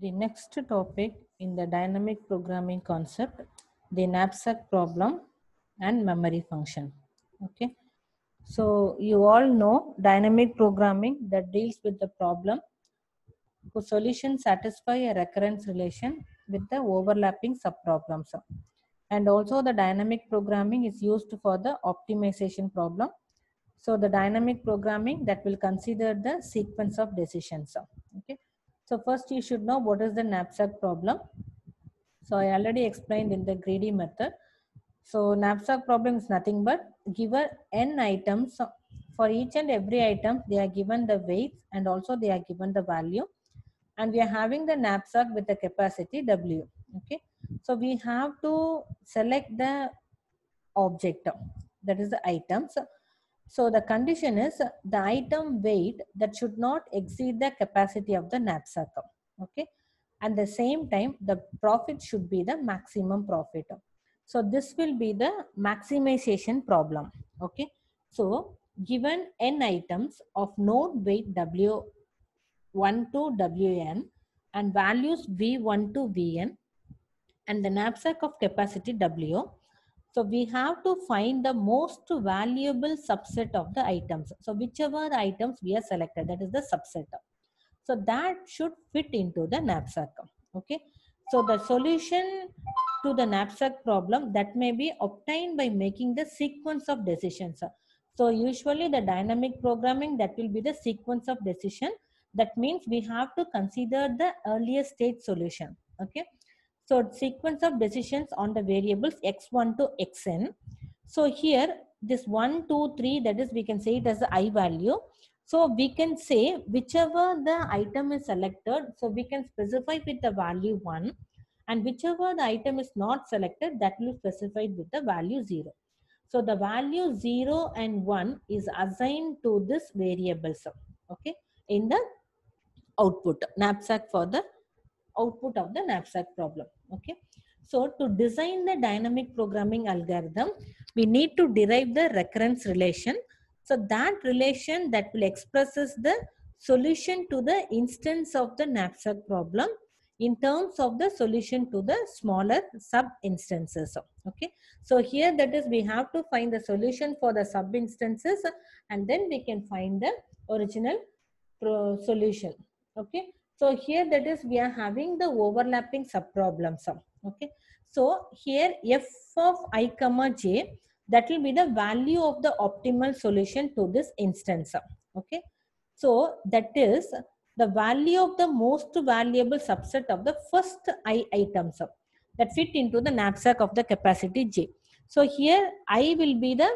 The next topic in the dynamic programming concept, the knapsack problem and memory function. Okay, so you all know dynamic programming that deals with the problem whose solutions satisfy a recurrence relation with the overlapping subproblems. And also the dynamic programming is used for the optimization problem. So the dynamic programming that will consider the sequence of decisions. Okay. So first you should know what is the knapsack problem. So I already explained in the greedy method. So knapsack problem is nothing but given n items. So for each and every item, they are given the weights and also they are given the value. And we are having the knapsack with the capacity W. Okay. So we have to select the object, that is the items. So the condition is the item weight that should not exceed the capacity of the knapsack. Okay. At the same time, the profit should be the maximum profit. So this will be the maximization problem. Okay. So given n items of known weight W1 to Wn and values V1 to Vn and the knapsack of capacity W. So we have to find the most valuable subset of the items. So whichever the items we are selected, that is the subset. So that should fit into the knapsack. Okay. So the solution to the knapsack problem that may be obtained by making the sequence of decisions. So usually the dynamic programming that will be the sequence of decision. That means we have to consider the earlier state solution. Okay. So sequence of decisions on the variables x1 to xn. So here this 1, 2, 3, that is we can say it as the I value. So we can say whichever the item is selected, so we can specify with the value 1, and whichever the item is not selected, that will be specified with the value 0. So the value 0 and 1 is assigned to this variables, okay, in the output knapsack for the output of the knapsack problem. Okay. So to design the dynamic programming algorithm, we need to derive the recurrence relation. So that relation that will expresses the solution to the instance of the knapsack problem in terms of the solution to the smaller sub instances. Okay. So here that is we have to find the solution for the sub instances and then we can find the original solution. Okay. So here that is we are having the overlapping subproblems. Okay. So here f of I comma j, that will be the value of the optimal solution to this instance. Okay. So that is the value of the most valuable subset of the first I items that fit into the knapsack of the capacity j. So here I will be the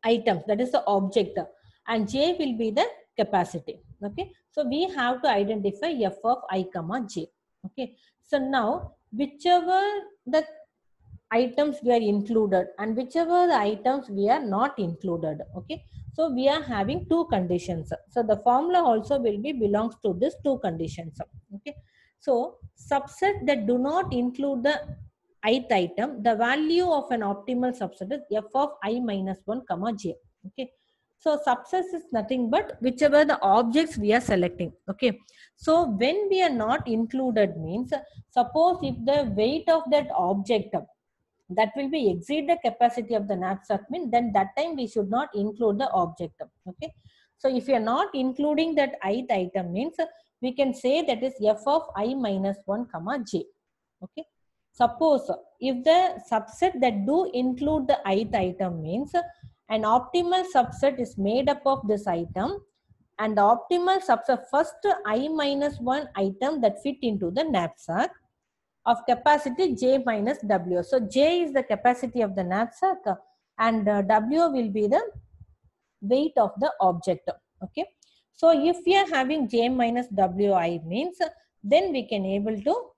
items, that is the object, and j will be the capacity. Okay. So we have to identify f of I comma j. Okay. So now whichever the items we are included and whichever the items we are not included. Okay. So we are having two conditions. So the formula also will be belongs to this two conditions. Okay. So subset that do not include the ith item, the value of an optimal subset is f of I minus 1 comma j. Okay. So subset is nothing but whichever the objects we are selecting. Okay. So when we are not included means, suppose if the weight of that object that will be exceed the capacity of the knapsack mean, then that time we should not include the object. Okay. So if you are not including that ith item means, we can say that is f of I minus 1 comma j. Okay. Suppose if the subset that do include the ith item means, an optimal subset is made up of this item and the optimal subset first I minus 1 item that fit into the knapsack of capacity j minus w. So j is the capacity of the knapsack and w will be the weight of the object. Okay. So if we are having j minus wi means, then we can able to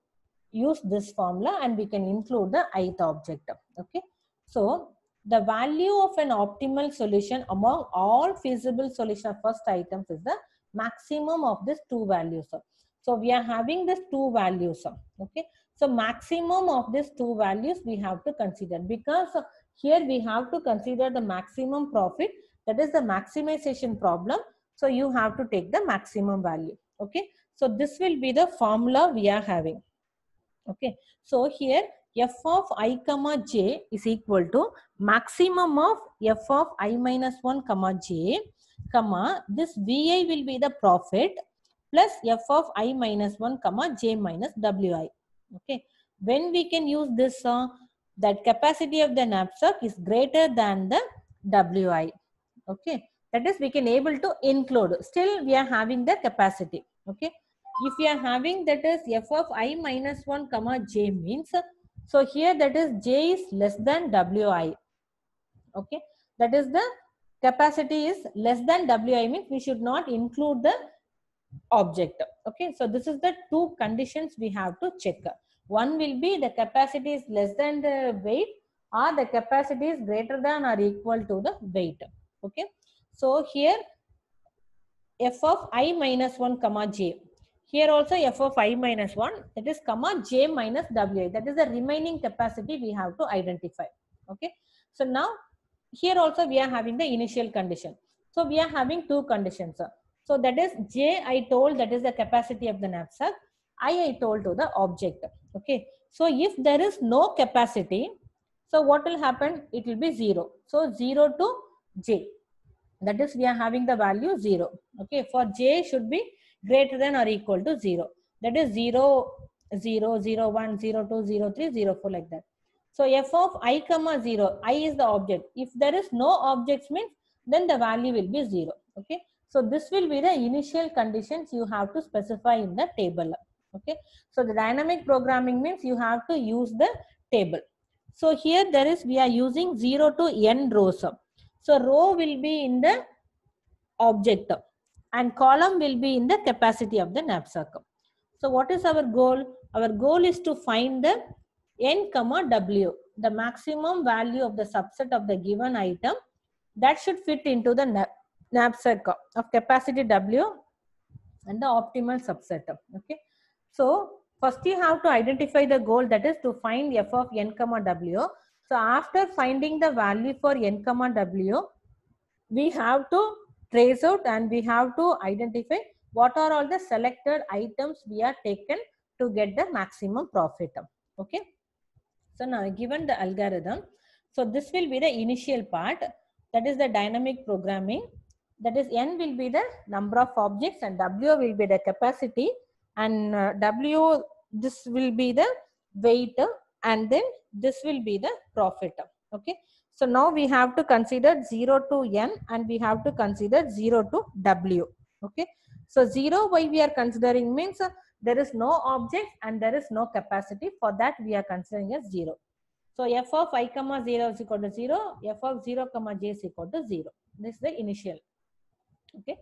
use this formula and we can include the ith object. Okay. So the value of an optimal solution among all feasible solution of first items is the maximum of these two values. So we are having these two values. Okay. So maximum of these two values we have to consider, because here we have to consider the maximum profit, that is the maximization problem. So you have to take the maximum value. Okay, so this will be the formula we are having. Okay, so here f of I comma j is equal to maximum of f of I minus 1 comma j comma this vi will be the profit plus f of I minus 1 comma j minus wi. Okay, when we can use this, that capacity of the knapsack is greater than the wi. Okay, that is we can able to include, still we are having the capacity. Okay, if we are having that is f of I minus 1 comma j means, so here that is j is less than wi. Okay, that is the capacity is less than wi means we should not include the object. Okay, so this is the two conditions we have to check. One will be the capacity is less than the weight, or the capacity is greater than or equal to the weight. Okay, so here f of I minus 1 comma j. Here also f of I minus 1, that is comma j minus wi. That is the remaining capacity we have to identify. Okay, so now here also we are having the initial condition. So we are having two conditions. So that is j I told, that is the capacity of the knapsack. I told to the object. Okay, so if there is no capacity, so what will happen? It will be 0. So 0 to j. That is we are having the value 0. Okay, for j should be greater than or equal to 0. That is 0, 0, 0, 1, 0, 2, 0, 3, 0, 4 like that. So f of I comma 0, I is the object. If there is no objects means, then the value will be 0. Okay, so this will be the initial conditions you have to specify in the table. Okay, so the dynamic programming means you have to use the table. So here there is, we are using 0 to n rows. So row will be in the object and column will be in the capacity of the knapsack. So what is our goal? Our goal is to find the n comma w, the maximum value of the subset of the given item that should fit into the knapsack of capacity w and the optimal subset. Okay, so first you have to identify the goal, that is to find f of n comma w. So after finding the value for n comma w, we have to trace out and we have to identify what are all the selected items we are taken to get the maximum profit. Okay, so now given the algorithm, so this will be the initial part, that is the dynamic programming. That is n will be the number of objects and w will be the capacity, and w, this will be the weight, and then this will be the profit. Okay, so now we have to consider 0 to n and we have to consider 0 to w. Okay, so 0 why we are considering means, there is no object and there is no capacity. For that we are considering as 0. So f of I comma 0 is equal to 0, f of 0 comma j is equal to 0. This is the initial. Okay,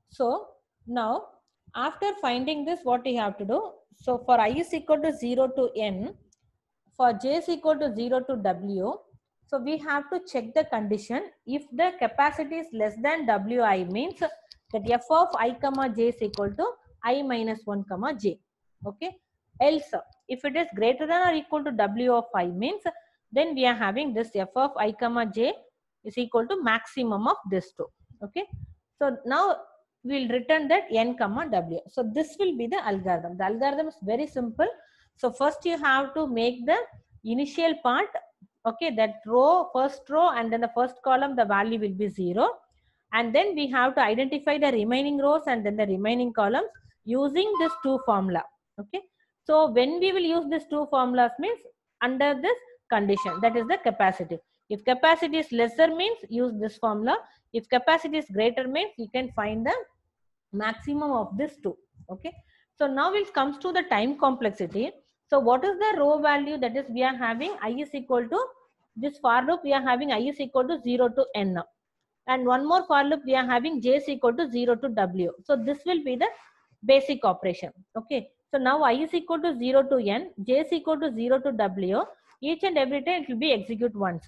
so now after finding this, what we have to do? So for I is equal to 0 to n, for j is equal to 0 to w, so we have to check the condition. If the capacity is less than wi means that f of I comma j is equal to I minus 1 comma j. Okay, else if it is greater than or equal to w of I means, then we are having this f of I comma j is equal to maximum of this two. Okay, so now we'll return that n comma w. So this will be the algorithm. The algorithm is very simple. So first you have to make the initial part. Okay, that row, first row and then the first column, the value will be 0. And then we have to identify the remaining rows and then the remaining columns using this two formula. Okay, so when we will use these two formulas means under this condition, that is the capacity. If capacity is lesser means use this formula. If capacity is greater means you can find the maximum of this two. Okay, so now it comes to the time complexity. So what is the row value? That is we are having I is equal to, this for loop we are having I is equal to 0 to n, and one more for loop we are having j is equal to 0 to w. So this will be the basic operation. Okay, so now I is equal to 0 to n, j is equal to 0 to w. Each and every time it will be execute once.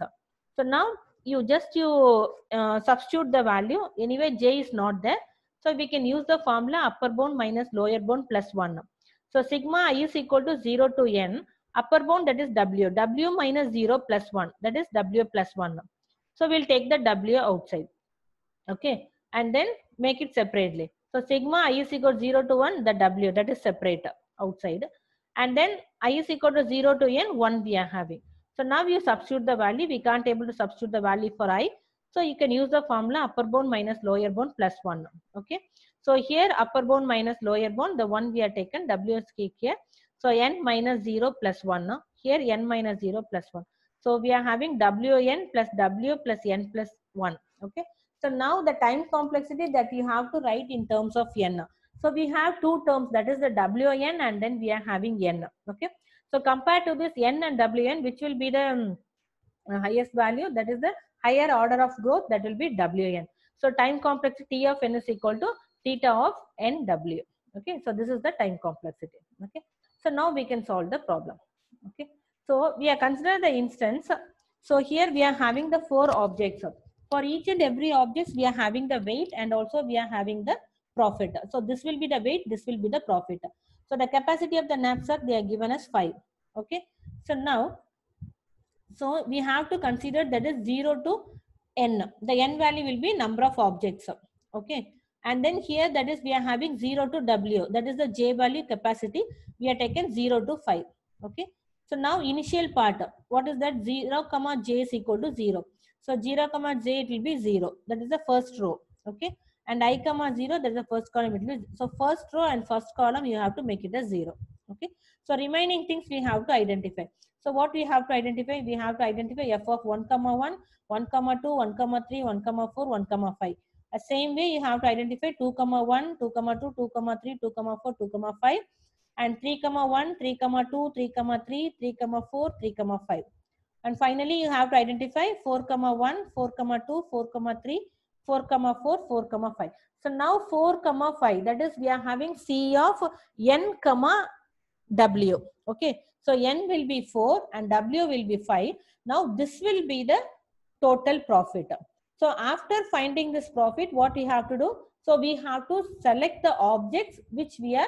So now you substitute the value. Anyway j is not there, so we can use the formula upper bound minus lower bound plus 1. So sigma I is equal to 0 to n, upper bound that is w, w minus 0 plus 1, that is w plus 1. So we'll take the w outside. Okay, and then make it separately. So sigma I is equal to 0 to 1, the W, that is separate outside. And then I is equal to 0 to n, 1 we are having. So now you substitute the value. We can't able to substitute the value for I. So you can use the formula upper bound minus lower bound plus 1. Okay. So here upper bound minus lower bound, the 1 we are taken, W is here. So n minus 0 plus 1. Here n minus 0 plus 1. So we are having Wn plus W plus n plus 1. Okay. So now the time complexity that you have to write in terms of n. So we have two terms, that is the Wn and then we are having n. Okay. So compared to this n and Wn, which will be the highest value, that is the higher order of growth, that will be Wn. So time complexity of n is equal to theta of nw. Okay. So this is the time complexity. Okay. So now we can solve the problem. Okay. So we are considering the instance. So here we are having the 4 objects. For each and every object, we are having the weight and also we are having the profit. So this will be the weight, this will be the profit. So the capacity of the knapsack, they are given as 5. Okay. So now, so we have to consider that is 0 to n. The n value will be number of objects. Okay. And then here that is we are having 0 to w. That is the j value capacity. We are taken 0 to 5. Okay. So now initial part. What is that? 0 comma j is equal to 0. So 0 comma j it will be 0. That is the first row. Okay. And I comma 0, that is the first column. It will be, so first row and first column you have to make it as 0. Okay. So remaining things we have to identify. So what we have to identify? We have to identify f of 1 comma 1, 1 comma 2, 1 comma 3, 1 comma 4, 1 comma 5. The same way you have to identify 2 comma 1, 2 comma 2, 2 comma 3, 2 comma 4, 2 comma 5, and 3 comma 1, 3 comma 2, 3 comma 3, 3 comma 4, 3 comma 5. And finally you have to identify 4 comma 1, 4 comma 2, 4 comma 3, 4 comma 4, 4 comma 5. So now 4 comma 5, that is we are having C of n comma W. Okay. So n will be 4 and W will be 5. Now this will be the total profit. So after finding this profit, what we have to do? So we have to select the objects which we are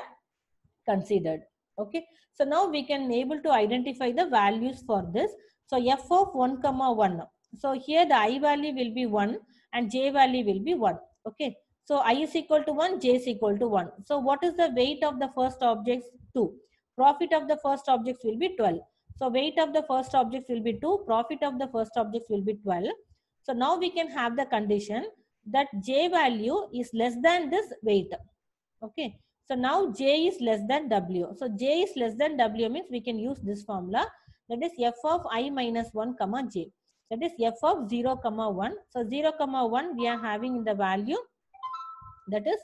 considered. Okay. So now we can able to identify the values for this. So f of 1 comma 1. So here the I value will be 1 and j value will be 1. Okay. So I is equal to 1, j is equal to 1. So what is the weight of the first objects? 2. Profit of the first objects will be 12. So weight of the first objects will be 2. Profit of the first objects will be 12. So now we can have the condition that j value is less than this weight. Okay. So now j is less than w. So j is less than w means we can use this formula, that is f of I minus 1 comma j. That is f of 0 comma 1. So 0 comma 1 we are having in the value, that is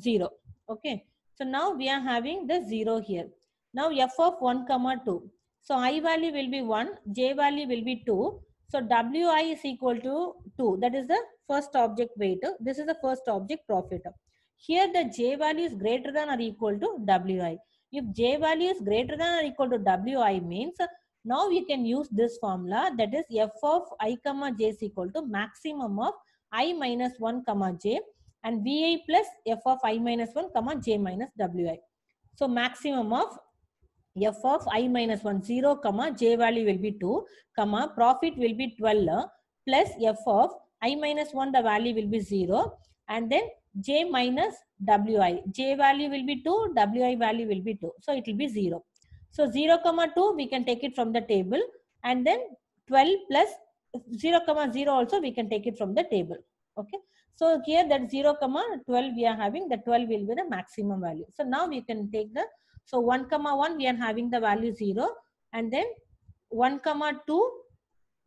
0. Okay. So now we are having the 0 here. Now f of 1 comma 2. So I value will be 1, j value will be 2. So wi is equal to 2. That is the first object weight. This is the first object profit. Here the j value is greater than or equal to wi. If j value is greater than or equal to wi means, now we can use this formula, that is f of I comma j is equal to maximum of I minus 1 comma j and vi plus f of I minus 1 comma j minus wi. So maximum of f of I minus 1, 0 comma j value will be 2 comma profit will be 12 plus f of I minus 1, the value will be 0 and then j minus wi. J value will be 2, wi value will be 2. So it will be 0. So 0 comma 2 we can take it from the table and then 12 plus 0 comma 0 also we can take it from the table. Okay. So here that 0 comma 12 we are having, the 12 will be the maximum value. So now we can take the, so 1 comma 1 we are having the value 0 and then 1 comma 2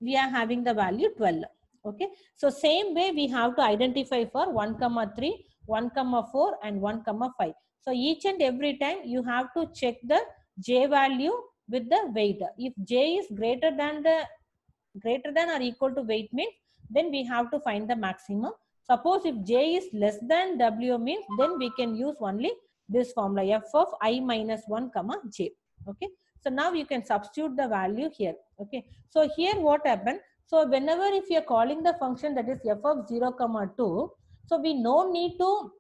we are having the value 12. Okay. So same way we have to identify for 1 comma 3, 1 comma 4 and 1 comma 5. So each and every time you have to check the j value with the weight. If j is greater than or equal to weight means, then we have to find the maximum. Suppose if j is less than w means, then we can use only this formula f of I minus 1 comma j. Okay. So now you can substitute the value here. Okay. So here what happened? So whenever if you are calling the function that is f of 0 comma 2, so we no need to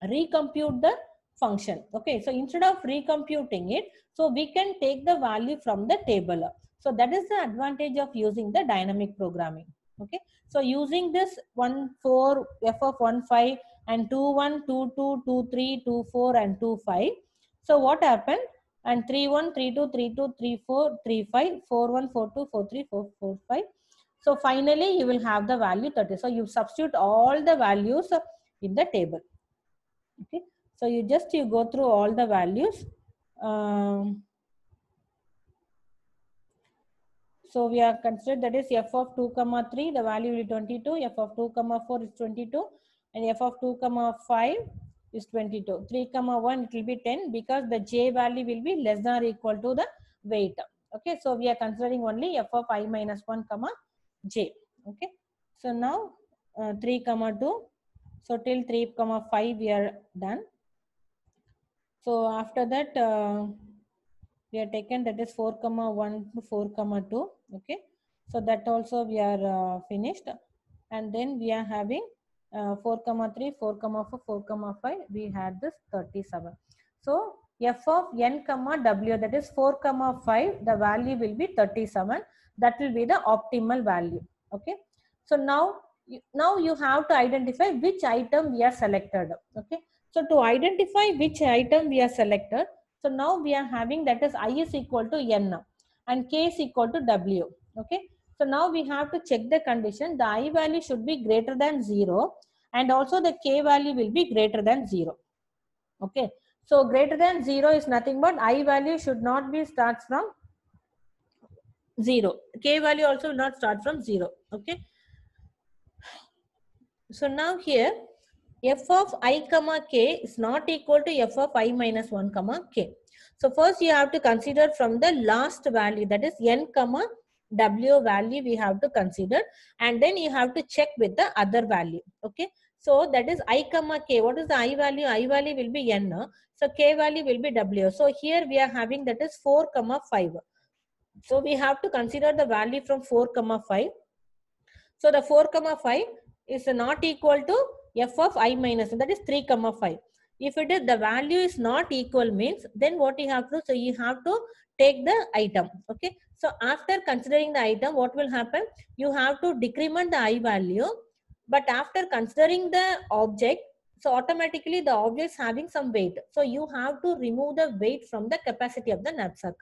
recompute the function. Okay. So instead of recomputing it, so we can take the value from the table. So that is the advantage of using the dynamic programming. Okay. So using this 1 4 f of 1 5 and 2, 1, 2, 2, 2, 3, 2, 4, and 2, 5. So what happened? And 3, 1, 3, 2, 3, 2, 3, 4, 3, 5, 4, 1, 4, 2, 4, 3, 4, 4, 5. So finally, you will have the value 30. So you substitute all the values in the table. Okay. So you go through all the values. So we are considered that is f of 2 comma 3, the value will be 22, f of 2 comma 4 is 22, and f of 2 comma 5 is 22. 3 comma 1 it will be 10 because the j value will be less than or equal to the weight. Okay, so we are considering only f of I minus 1 comma j. Okay, so now 3 comma 2, so till 3 comma 5 we are done. So after that we are taken that is 4 comma 1 to 4 comma 2. Okay, so that also we are finished, and then we are having 4 comma 3, 4 comma 4, 4 comma 5. We had this 37. So f of n comma w, that is 4 comma 5, the value will be 37. That will be the optimal value. Okay, so now you have to identify which item we are selected. Okay, so to identify which item we are selected, so now we are having that is I is equal to n and k is equal to w. Okay, so now we have to check the condition. The I value should be greater than 0 and also the k value will be greater than 0. Okay, so greater than 0 is nothing but I value should not be starts from 0. K value also will not start from 0. Okay, so now here f of I comma k is not equal to f of I minus 1 comma k. So first you have to consider from the last value, that is n comma w value we have to consider, and then you have to check with the other value. Okay, so that is I comma k. What is the I value? I value will be n. So k value will be w. So here we are having that is 4 comma 5. So we have to consider the value from 4 comma 5. So the 4 comma 5 is not equal to f of I minus, that is 3 comma 5. If it is the value is not equal means, then what you have to, so you have to take the item. Okay, so after considering the item, what will happen? You have to decrement the I value, but after considering the object, so automatically the object is having some weight. So you have to remove the weight from the capacity of the knapsack.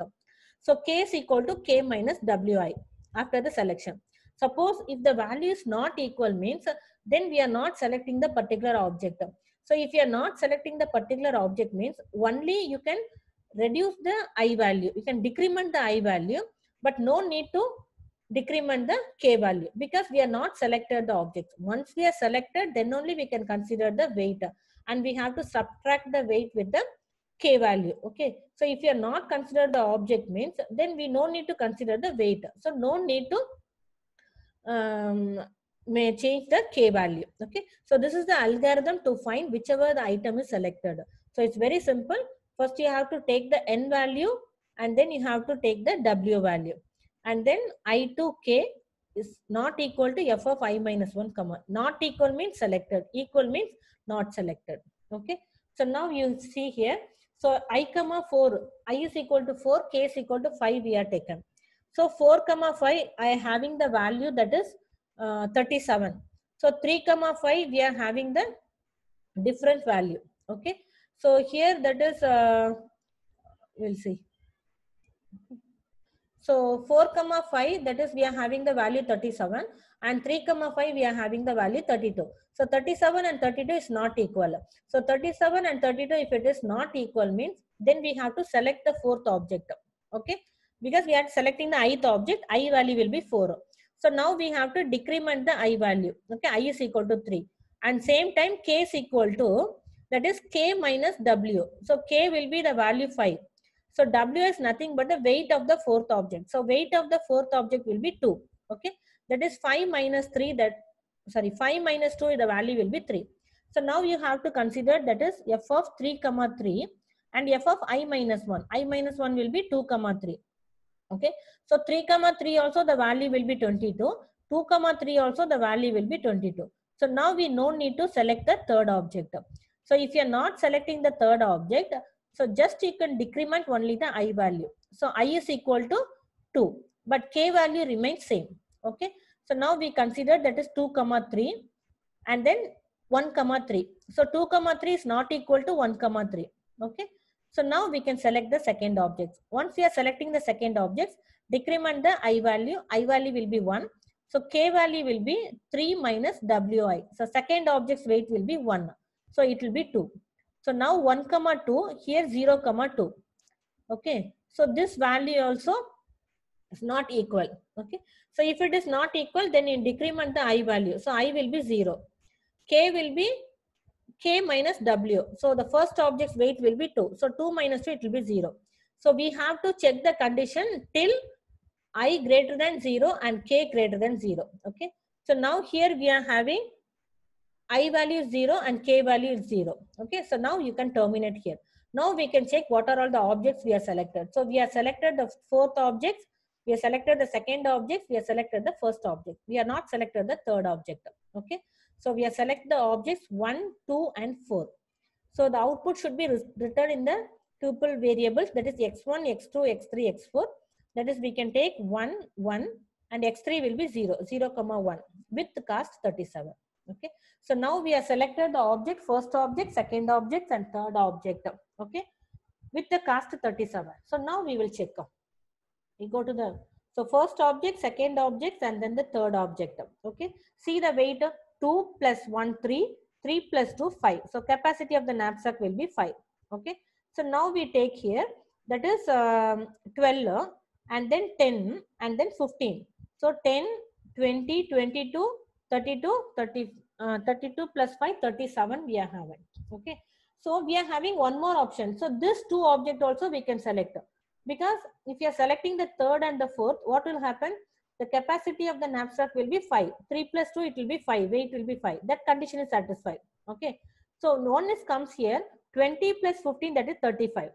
So k is equal to k minus wi after the selection. Suppose if the value is not equal means, then we are not selecting the particular object. So if you are not selecting the particular object means, only you can reduce the I value. You can decrement the I value, but no need to decrement the k value because we are not selected the object. Once we are selected, then only we can consider the weight, and we have to subtract the weight with the k value. Okay, so if you are not consider the object means, then we no need to consider the weight. So no need to may change the k value. Okay, so this is the algorithm to find whichever the item is selected. So it's very simple. First you have to take the n value, and then you have to take the w value, and then I to k is not equal to f of I minus 1 comma. Not equal means selected, equal means not selected. Okay, so now you see here, so I comma 4, I is equal to 4, k is equal to 5 we are taken. So 4 comma 5, I am having the value that is 37. So 3 comma 5, we are having the different value. Okay, so here that is we'll see. So 4 comma 5, that is we are having the value 37, and 3 comma 5 we are having the value 32. So 37 and 32 is not equal. So 37 and 32, if it is not equal means, then we have to select the fourth object. Okay, because we are selecting the ith object, I value will be 4. So now we have to decrement the I value. Okay, I is equal to 3, and same time k is equal to, that is k minus w. So k will be the value 5. So W is nothing but the weight of the fourth object. So weight of the fourth object will be 2. Okay, that is 5 minus 3, that, sorry, 5 minus 2, the value will be 3. So now you have to consider that is f of 3 comma 3 and f of I minus 1. I minus 1 will be 2 comma 3. Okay, so 3 comma 3 also the value will be 22. 2 comma 3 also the value will be 22. So now we no need to select the third object. So if you are not selecting the third object, so just you can decrement only the I value. So I is equal to 2, but k value remains same. Okay, so now we consider that is 2 comma 3, and then 1, 3. So 2, 3 is not equal to 1, 3. Okay. So now we can select the second object. Once we are selecting the second object, decrement the I value. I value will be 1. So K value will be 3 minus WI. So second object's weight will be 1. So it will be 2. So now 1, 2, here 0, 2. Okay. So this value also is not equal. Okay. So if it is not equal, then you decrement the I value. So I will be 0. K will be K minus W. So the first object's weight will be 2. So 2 minus 2, it will be 0. So we have to check the condition till I greater than 0 and K greater than 0. Okay. So now here we are having I value is 0 and K value is 0. Okay. So now you can terminate here. Now we can check what are all the objects we have selected. So we have selected the fourth object. We have selected the second object. We have selected the first object. We are not selected the third object. Okay. So we have selected the objects 1, 2 and 4. So the output should be written in the tuple variables, that is x1, x2, x3, x4. That is we can take 1, 1 and x3 will be 0, 0, 1 with cast 37. Okay. So now we have selected the object, first object, second object and third object. Okay. With the cast 37. So now we will check. We go to the, so first object, second object and then the third object. Okay. See the weight 2 plus 1, 3, 3 plus 2, 5. So capacity of the knapsack will be 5. Okay. So now we take here, that is 12 and then 10 and then 15. So 10, 20, 22, 32, 32 plus 5, 37 we are having. Okay. So we are having one more option. So this two object also we can select. Because if you are selecting the third and the fourth, what will happen? The capacity of the knapsack will be 5. 3 plus 2, it will be 5. Weight will be 5. That condition is satisfied. Okay. So one is comes here, 20 plus 15, that is 35.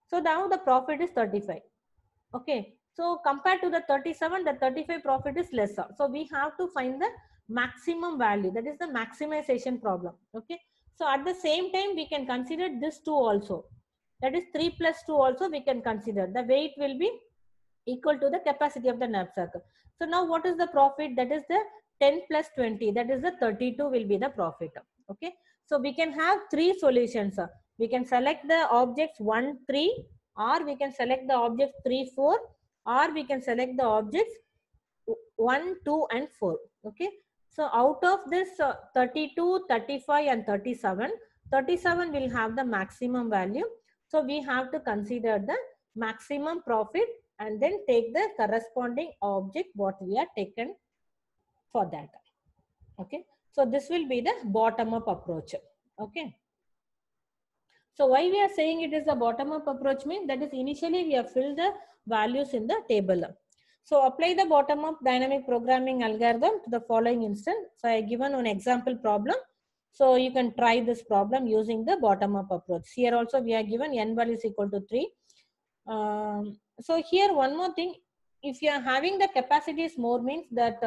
So now the profit is 35. Okay. So compared to the 37, the 35 profit is lesser. So we have to find the maximum value. That is the maximization problem. Okay. So at the same time, we can consider this two also. That is 3 plus 2 also we can consider. The weight will be equal to the capacity of the knapsack. So now what is the profit? That is the 10 plus 20. That is the 32 will be the profit. Okay. So we can have three solutions. We can select the objects 1, 3 or we can select the objects 3, 4 or we can select the objects 1, 2 and 4. Okay. So out of this 32, 35 and 37, 37 will have the maximum value. So we have to consider the maximum profit and then take the corresponding object what we are taken for that. Okay. So this will be the bottom up approach. Okay. So why we are saying it is a bottom up approach means that is initially we have filled the values in the table. So apply the bottom up dynamic programming algorithm to the following instance. So I have given an example problem. So you can try this problem using the bottom up approach. Here also we are given n value is equal to 3. So here one more thing, if you are having the capacities more means that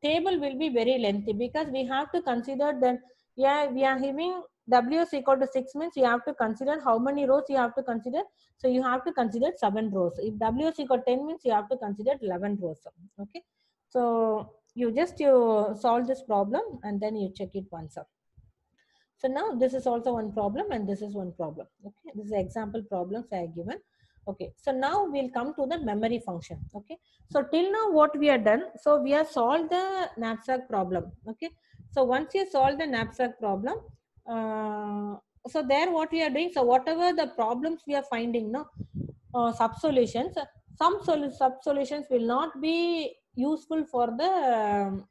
table will be very lengthy because we have to consider that we are having W is equal to 6 means you have to consider how many rows you have to consider. So you have to consider 7 rows. If W is equal to 10 means you have to consider 11 rows. Okay. So you solve this problem and then you check it once up. So now this is also one problem and this is one problem. Okay. This is example problems I have given. Okay. So now we'll come to the memory function. Okay. So till now what we have done, so we have solved the knapsack problem. Okay. So once you solve the knapsack problem, so there what we are doing, so whatever the problems we are finding, sub solutions, some sub solutions will not be useful for the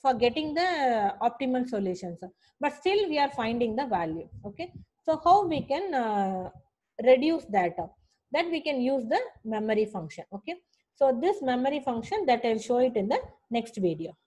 for getting the optimal solutions, but still we are finding the value. Okay. So how we can reduce that? That we can use the memory function. Okay. So this memory function that I'll show it in the next video.